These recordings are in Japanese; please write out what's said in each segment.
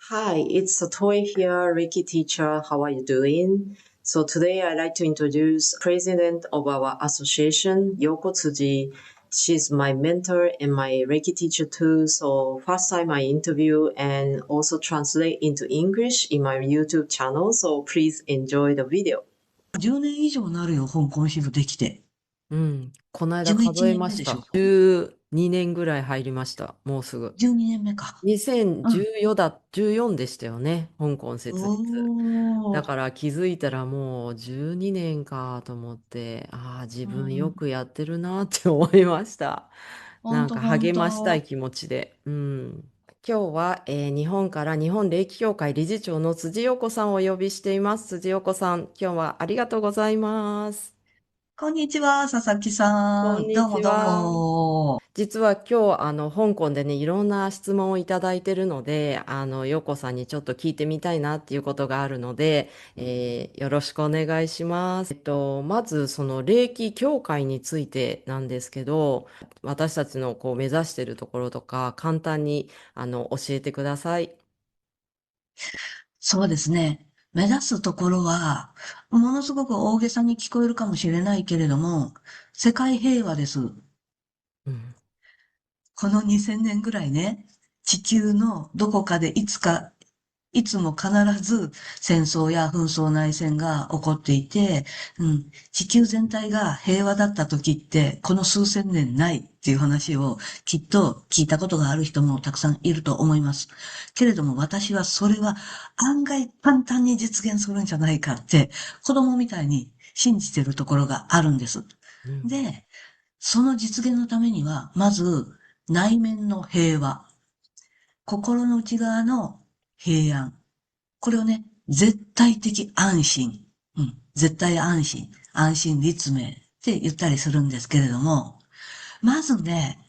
Hi, it's Satoe here, Reiki teacher. How are you doing? So today I'd like to introduce president of our association, Yoko Tsuji. She's my mentor and my Reiki teacher too. So first time I interview and also translate into English in my YouTube channel. So please enjoy the video. 10年以上になるよ、香港支部できて。うん。この間11数え年目でしょ。ました。12年ぐらい入りました。もうすぐ。12年目か。うん。2014でしたよね。香港設立。おー。だから気づいたらもう12年かと思って、ああ、自分よくやってるなって思いました。なんか励ましたい気持ちで。うん。今日は、日本から日本霊気協会理事長の辻陽子さんをお呼びしています。辻陽子さん、今日はありがとうございます。こんにちは、佐々木さん。こんにどうもどうちは。も。実は今日、香港でね、いろんな質問をいただいてるので、陽子さんにちょっと聞いてみたいなっていうことがあるので、よろしくお願いします。まず、その霊気協会についてなんですけど、私たちのこう目指してるところとか、簡単に、教えてください。そうですね。目指すところは、ものすごく大げさに聞こえるかもしれないけれども、世界平和です。うん。この2000年ぐらいね、地球のどこかでいつも必ず戦争や紛争内戦が起こっていて、地球全体が平和だった時って、この数千年ないっていう話をきっと聞いたことがある人もたくさんいると思います。けれども私はそれは案外簡単に実現するんじゃないかって、子供みたいに信じてるところがあるんです。うん。で、その実現のためには、まず内面の平和、心の内側の平安、これをね、絶対的安心。絶対安心。安心立命って言ったりするんですけれども、まずね、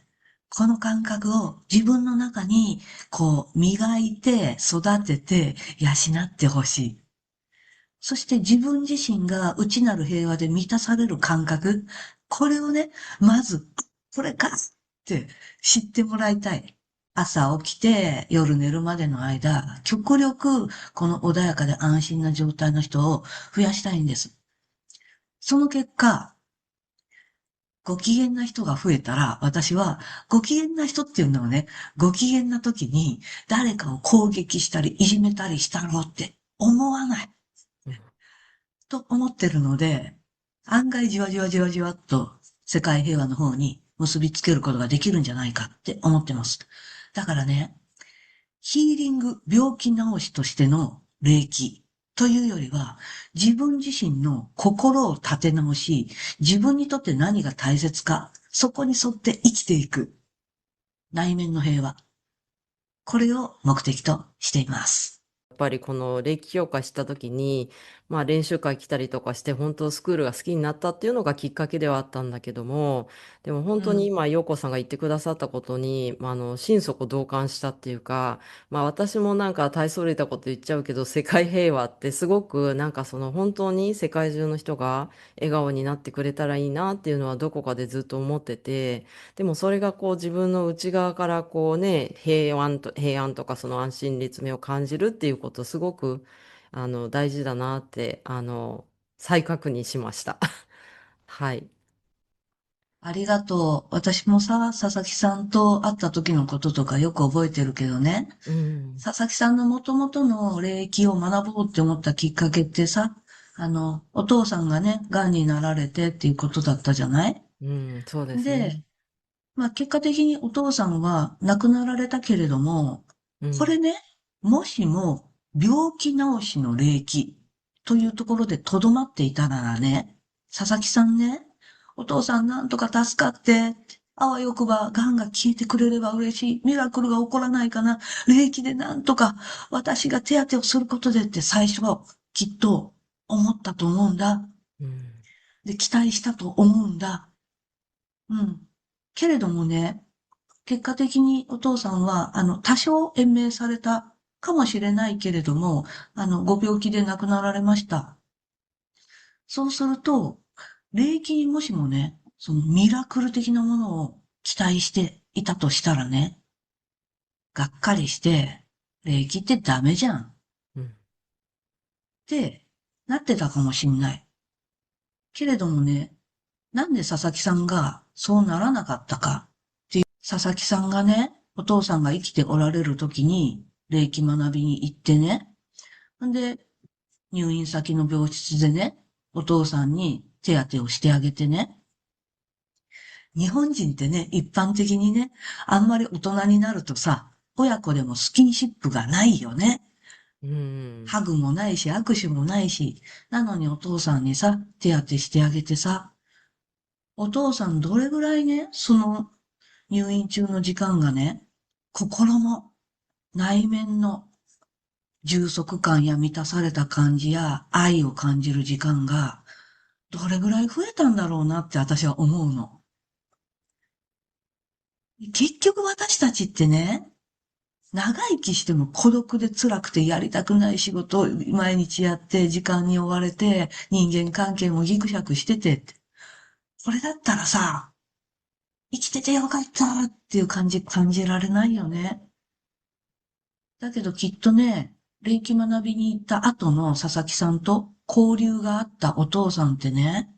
この感覚を自分の中に、磨いて、育てて、養ってほしい。そして自分自身が内なる平和で満たされる感覚、これをね、まず、これかって知ってもらいたい。朝起きて夜寝るまでの間、極力この穏やかで安心な状態の人を増やしたいんです。その結果、ご機嫌な人が増えたら、私は、ご機嫌な人っていうのはね、ご機嫌な時に誰かを攻撃したり、いじめたりしたろうって思わない。うん。と思ってるので、案外じわじわじわじわっと世界平和の方に結びつけることができるんじゃないかって思ってます。だからね、ヒーリング、病気治しとしての霊気というよりは、自分自身の心を立て直し、自分にとって何が大切か、そこに沿って生きていく内面の平和。これを目的としています。やっぱりこの霊気強化した時に、まあ練習会来たりとかして、本当スクールが好きになったっていうのがきっかけではあったんだけども、でも本当に今、陽子さんが言ってくださったことに、心底同感したっていうか、まあ私もなんか大それたこと言っちゃうけど、世界平和ってすごくなんかその本当に世界中の人が笑顔になってくれたらいいなっていうのはどこかでずっと思ってて、でもそれがこう自分の内側からこうね、平安とかその安心立命を感じるっていうことすごく大事だなって再確認しました。はい。ありがとう。私もさ、佐々木さんと会った時のこととかよく覚えてるけどね。うん。佐々木さんの元々の霊気を学ぼうって思ったきっかけってさ、お父さんがね、癌になられてっていうことだったじゃない。うん、そうですね。で、まあ結果的にお父さんは亡くなられたけれども、うん。これね、もしも病気治しの霊気というところで留まっていたならね、佐々木さんね、お父さんなんとか助かって、あわよくば癌が消えてくれれば嬉しい。ミラクルが起こらないかな。霊気でなんとか私が手当てをすることでって最初、きっと思ったと思うんだ。うん。で、期待したと思うんだ。うん。けれどもね、結果的にお父さんは、多少延命されたかもしれないけれども、ご病気で亡くなられました。そうすると、霊気にもしもね、そのミラクル的なものを期待していたとしたらね、がっかりして、霊気ってダメじゃんっうんてなってたかもしんない。けれどもね、なんで佐々木さんがそうならなかったか。佐々木さんがね、お父さんが生きておられる時に、霊気学びに行ってね、んで、入院先の病室でね、お父さんに手当てをしてあげてね、日本人ってね、一般的にね、あんまり大人になるとさ、親子でもスキンシップがないよね。うん。ハグもないし、握手もないし、なのにお父さんにさ、手当てしてあげてさ、お父さんどれぐらいね、その入院中の時間がね、心も内面の充足感や満たされた感じや愛を感じる時間が、どれぐらい増えたんだろうなって私は思うの。結局私たちってね、長生きしても孤独で辛くてやりたくない仕事を毎日やって時間に追われて人間関係もギクシャクしててって。これだったらさ、生きててよかったっていう感じられないよね。だけどきっとね、霊気学びに行った後の佐々木さんと交流があったお父さんってね、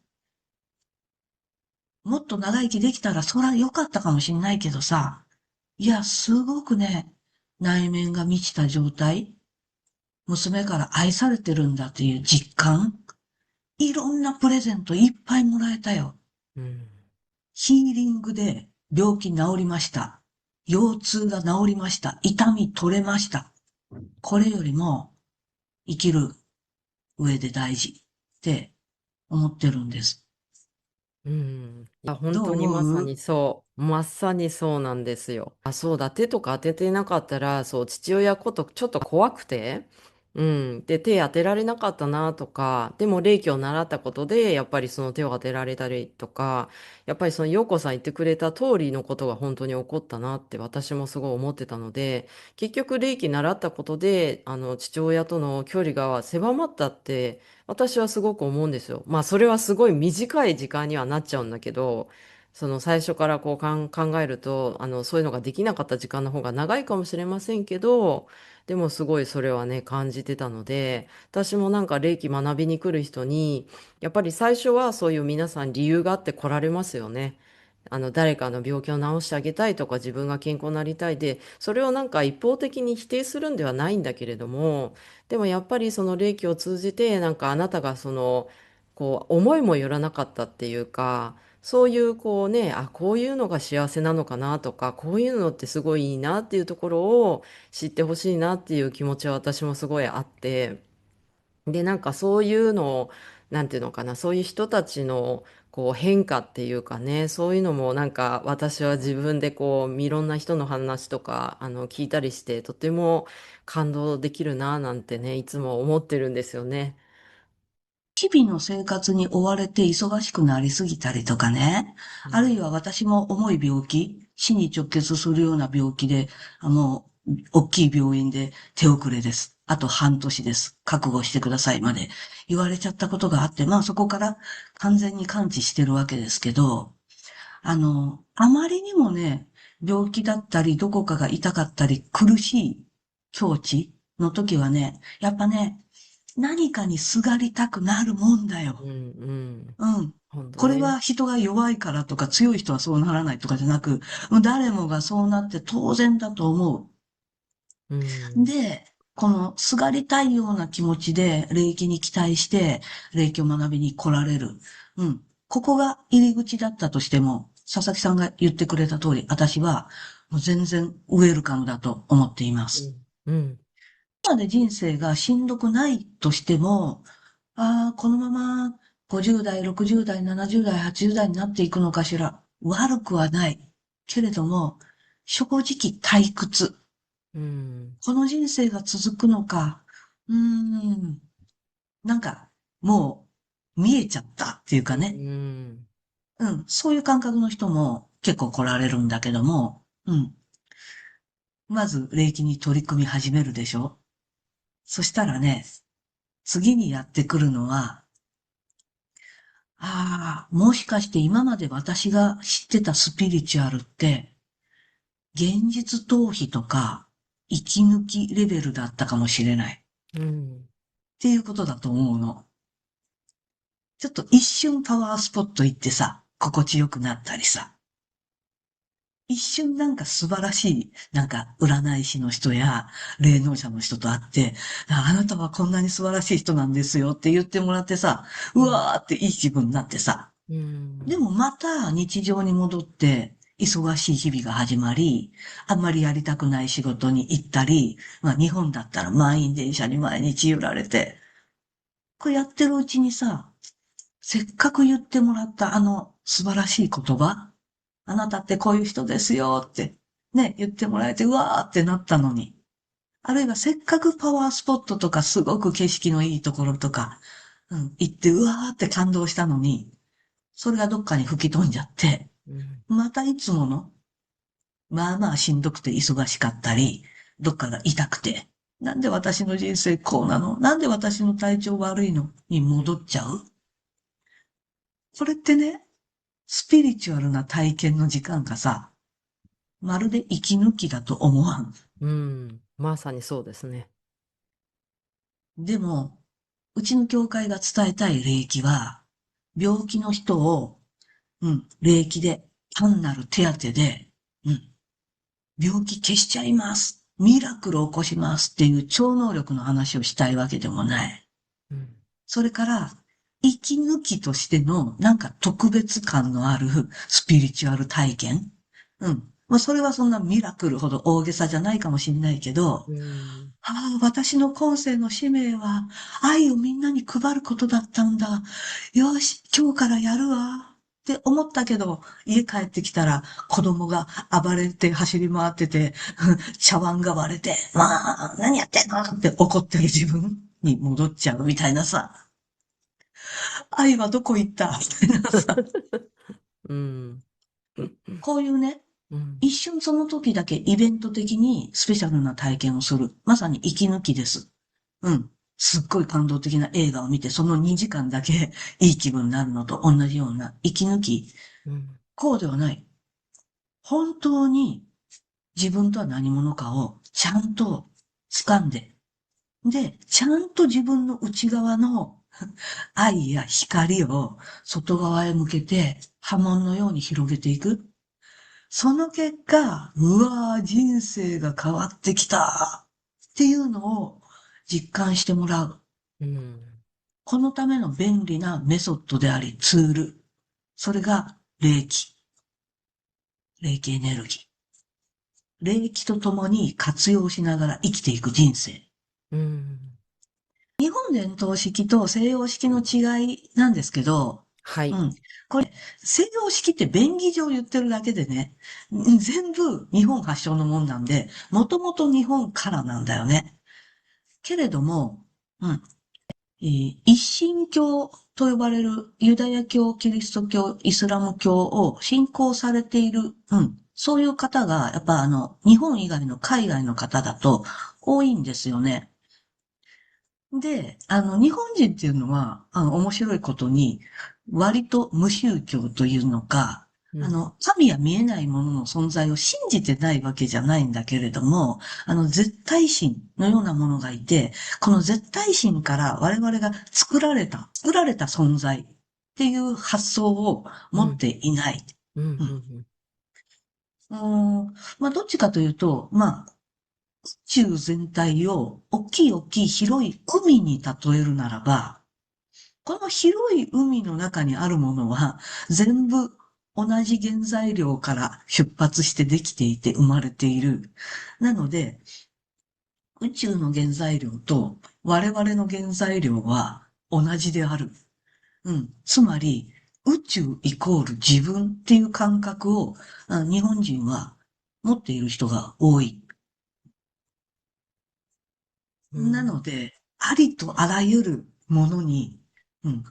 もっと長生きできたらそら良かったかもしんないけどさ、いや、すごくね、内面が満ちた状態、娘から愛されてるんだっていう実感、いろんなプレゼントいっぱいもらえたよ。うん。ヒーリングで病気治りました。腰痛が治りました。痛み取れました。これよりも生きる上で大事って思ってるんです。うん。いや、本どう当にまさ思う？にそう。まさにそうなんですよ。あ、そうだ、手とか当ててなかったら、そう、父親ことちょっと怖くて、うん。で、手当てられなかったなとか、でも霊気を習ったことで、やっぱりその手を当てられたりとか、やっぱりその陽子さん言ってくれた通りのことが本当に起こったなって私もすごい思ってたので、結局霊気習ったことで、父親との距離が狭まったって、私はすごく思うんですよ。まあそれはすごい短い時間にはなっちゃうんだけど、その最初からこう考えると、そういうのができなかった時間の方が長いかもしれませんけど、でもすごいそれはね、感じてたので、私もなんか霊気学びに来る人に、やっぱり最初はそういう皆さん理由があって来られますよね。誰かの病気を治してあげたいとか自分が健康になりたいで、それをなんか一方的に否定するんではないんだけれども、でもやっぱりその霊気を通じて、なんかあなたがその、こう、思いもよらなかったっていうか、そういうこうね、あ、こういうのが幸せなのかなとか、こういうのってすごいいいなっていうところを知ってほしいなっていう気持ちは私もすごいあって、で、なんかそういうのを、なんていうのかな、そういう人たちのこう変化っていうかね、そういうのもなんか私は自分でこういろんな人の話とか聞いたりしてとても感動できるななんてね、いつも思ってるんですよね。日々の生活に追われて忙しくなりすぎたりとかね。うん。あるいは私も重い病気、死に直結するような病気で、大きい病院で手遅れです。あと半年です。覚悟してくださいまで言われちゃったことがあって、まあそこから完全に完治してるわけですけど、あまりにもね、病気だったり、どこかが痛かったり、苦しい境地の時はね、やっぱね、何かにすがりたくなるもんだよ。うん、うん。うん。これ本当ね。は人が弱いからとか強い人はそうならないとかじゃなく、もう誰もがそうなって当然だと思うう。ん。で、このすがりたいような気持ちで霊気に期待して霊気を学びに来られる。うん。ここが入り口だったとしても、佐々木さんが言ってくれた通り、私はもう全然ウェルカムだと思っています。うん。うん。今まで人生がしんどくないとしても、ああ、このまま50代、60代、70代、80代になっていくのかしら。悪くはない。けれども、正直退屈。うん。この人生が続くのか。うーん。なんか、もう、見えちゃったっていううかね。ん。うん。そういう感覚の人も結構来られるんだけども、うん。まず、霊気に取り組み始めるでしょ？そしたらね、次にやってくるのは、ああ、もしかして今まで私が知ってたスピリチュアルって、現実逃避とか、息抜きレベルだったかもしれない。うん。っていうことだと思うの。ちょっと一瞬パワースポット行ってさ、心地よくなったりさ。一瞬なんか素晴らしい、なんか占い師の人や霊能者の人と会って、あなたはこんなに素晴らしい人なんですよって言ってもらってさ、うわーっていい気分になってさ。うん。でもまた日常に戻って、忙しい日々が始まり、あんまりやりたくない仕事に行ったり、まあ日本だったら満員電車に毎日揺られて、これやってるうちにさ、せっかく言ってもらったあの素晴らしい言葉、あなたってこういう人ですよって、ね、言ってもらえて、うわーってなったのに。あるいはせっかくパワースポットとかすごく景色のいいところとか、行ってうわーって感動したのに、それがどっかに吹き飛んじゃって、うん。またいつもの、まあまあしんどくて忙しかったり、どっかが痛くて、なんで私の人生こうなの、なんで私の体調悪いのに戻っちゃう。これってね、スピリチュアルな体験の時間がさ、まるで息抜きだと思わん。うん。まさにそうですね。でも、うちの教会が伝えたい霊気は、病気の人を、霊気で、単なる手当てで、うん、病気消しちゃいます。ミラクルを起こしますっていう超能力の話をしたいわけでもない。うん。それから、息抜きとしてのなんか特別感のあるスピリチュアル体験。まあ、それはそんなミラクルほど大げさじゃないかもしれないけど、うん。ああ、私の今世の使命は愛をみんなに配ることだったんだ。よし、今日からやるわ。って思ったけど、家帰ってきたら子供が暴れて走り回ってて、茶碗が割れて、まあ、何やってんのって怒ってる自分に戻っちゃうみたいなさ。愛はどこ行ったみたいなさ。うん。こういうね、うん。一瞬その時だけイベント的にスペシャルな体験をする。まさに息抜きです。すっごい感動的な映画を見て、その2時間だけいい気分になるのと同じような息抜き。うん。こうではない。本当に自分とは何者かをちゃんと掴んで、で、ちゃんと自分の内側の愛や光を外側へ向けて波紋のように広げていく。その結果、うわぁ、人生が変わってきたっていうのを実感してもらう。うん。このための便利なメソッドでありツール。それが霊気。霊気エネルギー。霊気とともに活用しながら生きていく人生。うん。日本伝統式と西洋式の違いなんですけど、はい。うん。これ、西洋式って便宜上言ってるだけでね、全部日本発祥のもんなんで、もともと日本からなんだよね。けれども、うん。一神教と呼ばれるユダヤ教、キリスト教、イスラム教を信仰されている、そういう方が、やっぱ日本以外の海外の方だと多いんですよね。で、日本人っていうのは、面白いことに、割と無宗教というのか、うん。神や見えないものの存在を信じてないわけじゃないんだけれども、絶対神のようなものがいて、この絶対神から我々が作られた存在っていう発想を持ってうん。いない。うん。ううん。ん。まあ、どっちかというと、まあ、宇宙全体を大きい広い海に例えるならば、この広い海の中にあるものは、全部同じ原材料から出発してできていて生まれている。なので、宇宙の原材料と我々の原材料は同じである。つまり、宇宙イコール自分っていう感覚を日本人は持っている人が多い。なうん。ので、ありとあらゆるものに、うん、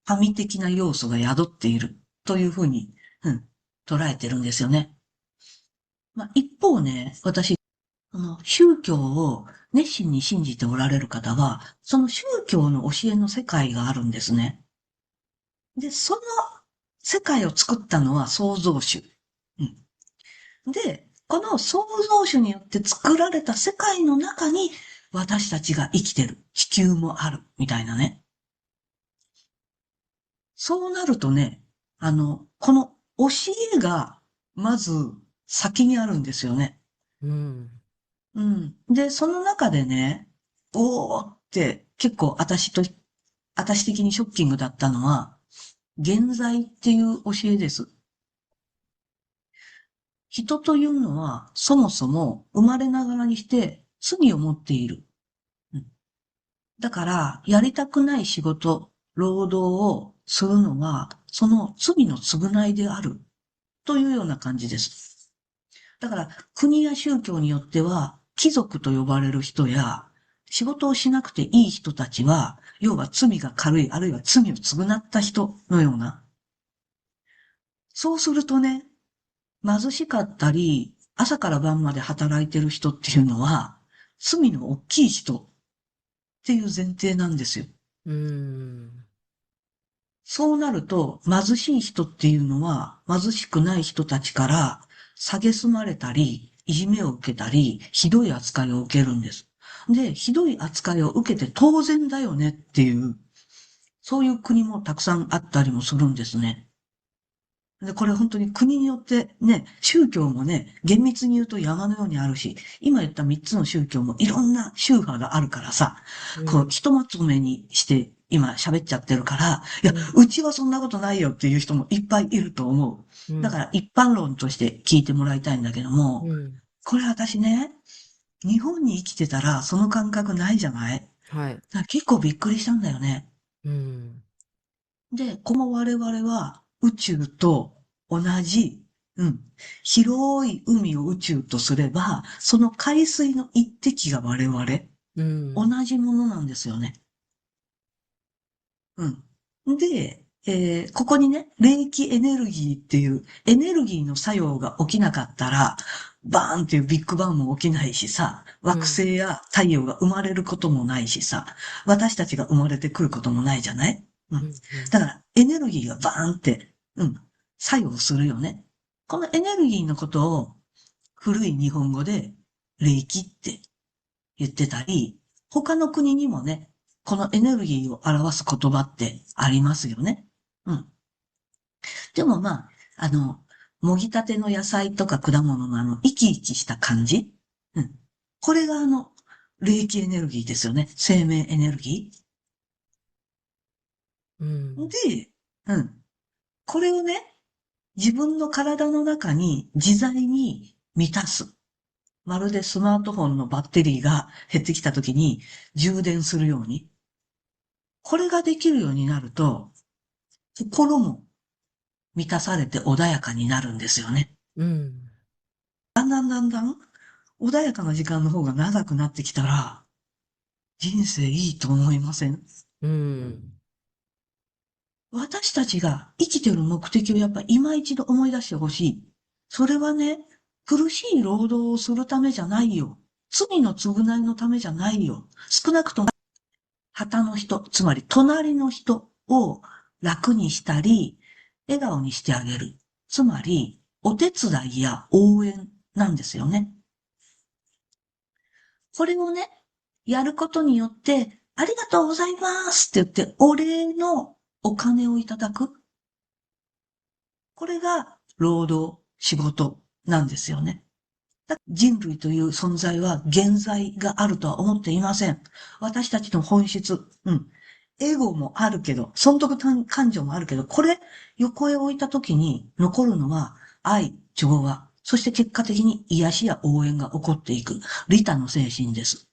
神的な要素が宿っているというふうに、捉えてるんですよね。まあ、一方ね、私、宗教を熱心に信じておられる方は、その宗教の教えの世界があるんですね。で、その世界を作ったのは創造主。で、この創造主によって作られた世界の中に私たちが生きてる。地球もある。みたいなね。そうなるとね、この教えが、まず先にあるんですよね。うん。うん。で、その中でね、おーって結構私的にショッキングだったのは、現在っていう教えです。人というのは、そもそも生まれながらにして罪を持っている。うん。だから、やりたくない仕事、労働をするのは、その罪の償いである。というような感じです。だから、国や宗教によっては、貴族と呼ばれる人や、仕事をしなくていい人たちは、要は罪が軽い、あるいは罪を償った人のような。そうするとね、貧しかったり、朝から晩まで働いてる人っていうのは、罪の大きい人っていう前提なんですよ。うん。そうなると、貧しい人っていうのは、貧しくない人たちから、蔑まれたり、いじめを受けたり、ひどい扱いを受けるんです。で、ひどい扱いを受けて当然だよねっていう、そういう国もたくさんあったりもするんですね。で、これ本当に国によってね、宗教もね、厳密に言うと山のようにあるし、今言った3つの宗教もいろんな宗派があるからさ、こう、うん。ひとまとめにして今喋っちゃってるから、いや、うん。うちはそんなことないよっていう人もいっぱいいると思う。だかうん。ら一般論として聞いてもらいたいんだけども、うん。これ私ね、日本に生きてたらその感覚ないじゃない？だかはい。ら結構びっくりしたんだよね。うん。で、この我々は宇宙と同じ、うん、広い海を宇宙とすれば、その海水の一滴が我々、うん。同じものなんですよね。うん。で、ここにね、霊気エネルギーっていうエネルギーの作用が起きなかったら、バーンっていうビッグバンも起きないしさ、惑うん。星や太陽が生まれることもないしさ、私たちが生まれてくることもないじゃない？うん。うん。うん。だからエネルギーがバーンって、うん、作用するよね。このエネルギーのことを古い日本語で霊気って言ってたり、他の国にもね、このエネルギーを表す言葉ってありますよね。うん。でもまあ、もぎたての野菜とか果物の生き生きした感じ。うん。これが霊気エネルギーですよね。生命エネルギうん。ー。で、うん。これをね、自分の体の中に自在に満たす。まるでスマートフォンのバッテリーが減ってきた時に充電するように。これができるようになると、心も満たされて穏やかになるんですよね。うん。だんだん穏やかな時間の方が長くなってきたら、人生いいと思いません？うん。私たちが生きてる目的をやっぱ今一度思い出してほしい。それはね、苦しい労働をするためじゃないよ。罪の償いのためじゃないよ。少なくとも、旗の人、つまり隣の人を楽にしたり、笑顔にしてあげる。つまり、お手伝いや応援なんですよね。これをね、やることによって、ありがとうございますって言って、お礼のお金をいただく。これが労働、仕事なんですよね。人類という存在は現在があるとは思っていません。私たちの本質、うん。エゴもあるけど、損得感情もあるけど、これ、横へ置いたときに残るのは愛、調和、そして結果的に癒しや応援が起こっていく、利他の精神です。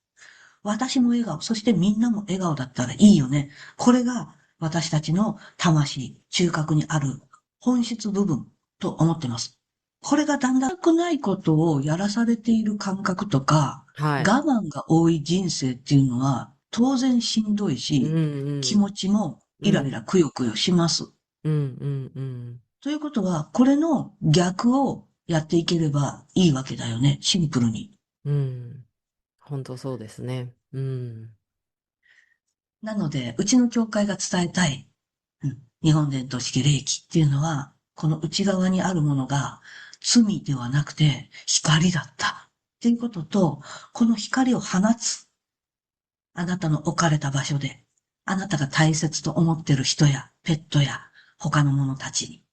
私も笑顔、そしてみんなも笑顔だったらいいよね。これが私たちの魂、中核にある本質部分と思ってます。これがだんだん良くないことをやらされている感覚とか、はい。我慢が多い人生っていうのは当然しんどいうん。し、気うん。持ちもイライうん。ラくよくよします。うん。うん。うん。ということは、これの逆をやっていければいいわけだよね。シンプルに。うん。本当そうですね。うん。なので、うちの教会が伝えたい、日本伝統式霊気っていうのは、この内側にあるものが、罪ではなくて光だった。っていうことと、この光を放つ。あなたの置かれた場所で、あなたが大切と思っている人やペットや他の者たちに。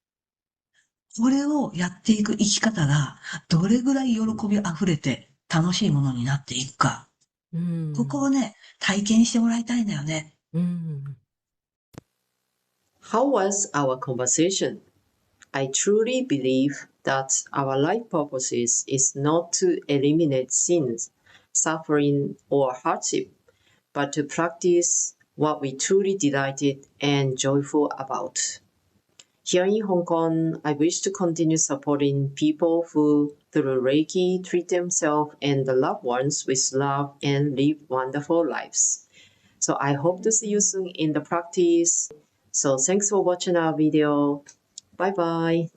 これをやっていく生き方が、どれぐらい喜びあふれて楽しいものになっていくか。うん。ここをね、体験してもらいたいんだよね。うん。 How was our conversation? I truly believe that our life purpose is not to eliminate sins, suffering, or hardship, but to practice what we truly delighted and joyful about. Here in Hong Kong, I wish to continue supporting people who, through Reiki, treat themselves and the loved ones with love and live wonderful lives. So I hope to see you soon in the practice. So thanks for watching our video. Bye bye.